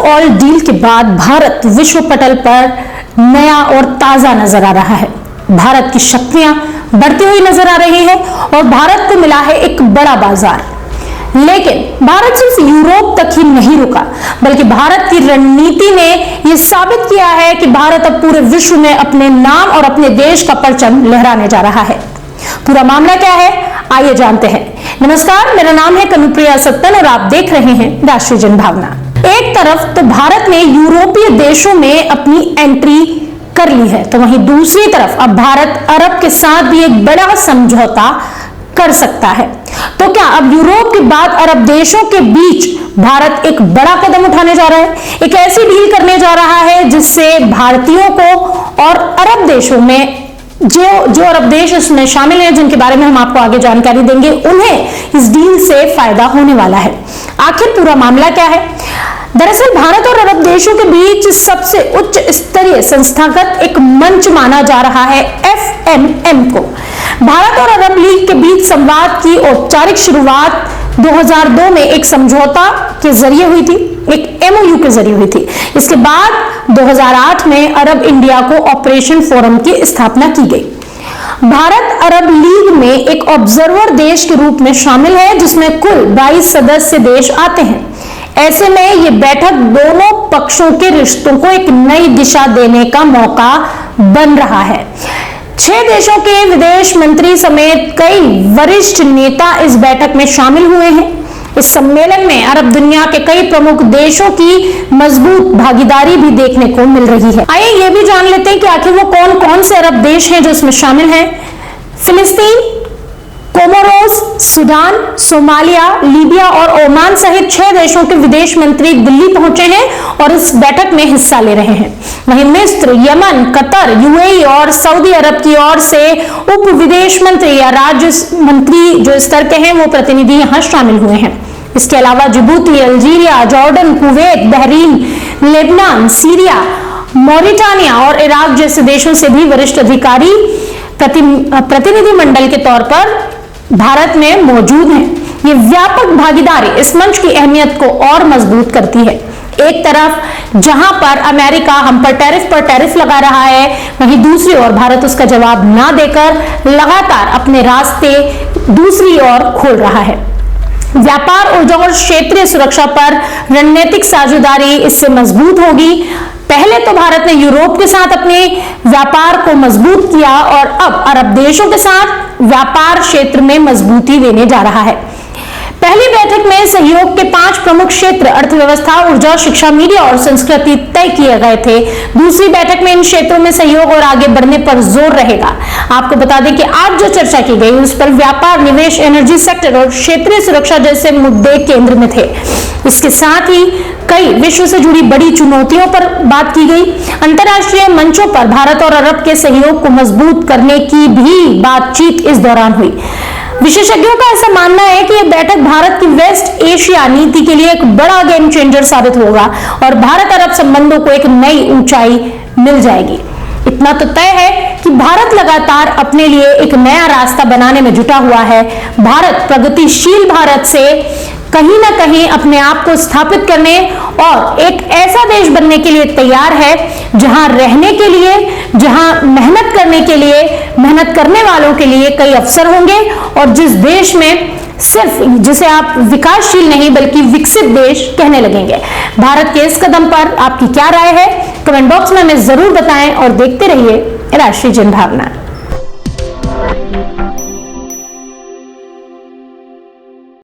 All deal के बाद भारत विश्व पटल पर नया और ताजा नजर आ रहा है। भारत की शक्तियां बढ़ती हुई नजर आ रही है और भारत को मिला है एक बड़ा बाजार। लेकिन भारत सिर्फ यूरोप तक ही नहीं रुका, बल्कि भारत की रणनीति ने यह साबित किया है कि भारत अब पूरे विश्व में अपने नाम और अपने देश का परचम लहराने जा रहा है। पूरा मामला क्या है, आइए जानते हैं। नमस्कार, मेरा नाम है कनुप्रिया सत्तन और आप देख रहे हैं राष्ट्रीय जनभावना। एक तरफ तो भारत ने यूरोपीय देशों में अपनी एंट्री कर ली है, तो वहीं दूसरी तरफ अब भारत अरब के साथ भी एक बड़ा समझौता कर सकता है। तो क्या अब यूरोप के बाद अरब देशों के बीच भारत एक बड़ा कदम उठाने जा रहा है, एक ऐसी डील करने जा रहा है जिससे भारतीयों को और अरब देशों में जो अरब देश इसमें शामिल हैं, जिनके बारे में हम आपको आगे जानकारी देंगे, उन्हें इस डील से फायदा होने वाला है। आखिर पूरा मामला क्या है? दरअसल भारत और अरब देशों के बीच सबसे उच्च स्तरीय संस्थागत एक मंच माना जा रहा है FMM को। भारत और अरब लीग के बीच संवाद की औपचारिक शुरुआत 2002 में एक समझौता के जरिए हुई थी, एक MOU के जरिए हुई थी। इसके बाद 2008 में अरब इंडिया को ऑपरेशन फोरम की स्थापना की गई। भारत अरब लीग में एक ऑब्जर्वर देश के रूप में शामिल है, जिसमें कुल 22 सदस्य देश आते हैं। ऐसे में ये बैठक दोनों पक्षों के रिश्तों को एक नई दिशा देने का मौका बन रहा है। 6 देशों के विदेश मंत्री समेत कई वरिष्ठ नेता इस बैठक में शामिल हुए हैं। इस सम्मेलन में अरब दुनिया के कई प्रमुख देशों की मजबूत भागीदारी भी देखने को मिल रही है। आइए ये भी जान लेते हैं कि आखिर वो कौन कौन से अरब देश हैं जो इसमें शामिल हैं। फिलिस्तीन, कोमोरोस, सूडान, सोमालिया, लीबिया और ओमान सहित 6 देशों के विदेश मंत्री दिल्ली पहुंचे हैं और इस बैठक में हिस्सा ले रहे हैं। वहीं मिस्र, यमन, कतर, UAE और सऊदी अरब की ओर से उप विदेश मंत्री या राज्य मंत्री जो स्तर के हैं वो प्रतिनिधि यहां शामिल हुए हैं। इसके अलावा Djibouti, Algeria, Jordan, Kuwait, Bahrain, Lebanon, Syria, Mauritania और इराक जैसे देशों से भी वरिष्ठ अधिकारी प्रतिनिधि मंडल के तौर पर भारत में मौजूद हैं। ये व्यापक भागीदारी इस मंच की अहमियत को और मजबूत करती है। एक तरफ जहां पर अमेरिका हम पर टैरिफ लगा रहा है, वहीं दूसरी ओर भारत उसका जवाब ना देकर लगातार अपने रास्ते दूसरी ओर खोल रहा है। व्यापार, ऊर्जा और क्षेत्रीय सुरक्षा पर रणनीतिक साझेदारी इससे मजबूत होगी। पहले तो भारत ने यूरोप के साथ अपने व्यापार को मजबूत किया और अब अरब देशों के साथ व्यापार क्षेत्र में मजबूती देने जा रहा है। पहली बैठक में सहयोग के 5 प्रमुख क्षेत्र अर्थव्यवस्था, ऊर्जा, शिक्षा, मीडिया और संस्कृति तय किए गए थे। दूसरी बैठक में इन क्षेत्रों में सहयोग और आगे बढ़ने पर जोर रहेगा। आपको बता दें कि आज जो चर्चा की गई उस पर व्यापार, निवेश, एनर्जी सेक्टर और क्षेत्रीय सुरक्षा जैसे मुद्दे केंद्र में थे। इसके साथ ही कई विश्व से जुड़ी बड़ी चुनौतियों पर बात की गई। अंतर्राष्ट्रीय मंचों पर भारत और अरब के सहयोग को मजबूत करने की भी बातचीत इस दौरान हुई। विशेषज्ञों का ऐसा मानना है कि यह बैठक भारत की वेस्ट एशिया नीति के लिए एक बड़ा गेम चेंजर साबित होगा और भारत अरब संबंधों को एक नई ऊंचाई मिल जाएगी। इतना तो तय है कि भारत लगातार अपने लिए एक नया रास्ता बनाने में जुटा हुआ है। भारत प्रगतिशील भारत से कहीं ना कहीं अपने आप को स्थापित करने और एक ऐसा देश बनने के लिए तैयार है जहां रहने के लिए, जहां मेहनत करने के लिए, मेहनत करने वालों के लिए कई अवसर होंगे और जिस देश में सिर्फ जिसे आप विकासशील नहीं बल्कि विकसित देश कहने लगेंगे। भारत के इस कदम पर आपकी क्या राय है? कमेंट बॉक्स में हमें जरूर बताएं और देखते रहिए राष्ट्रीय जनभावना।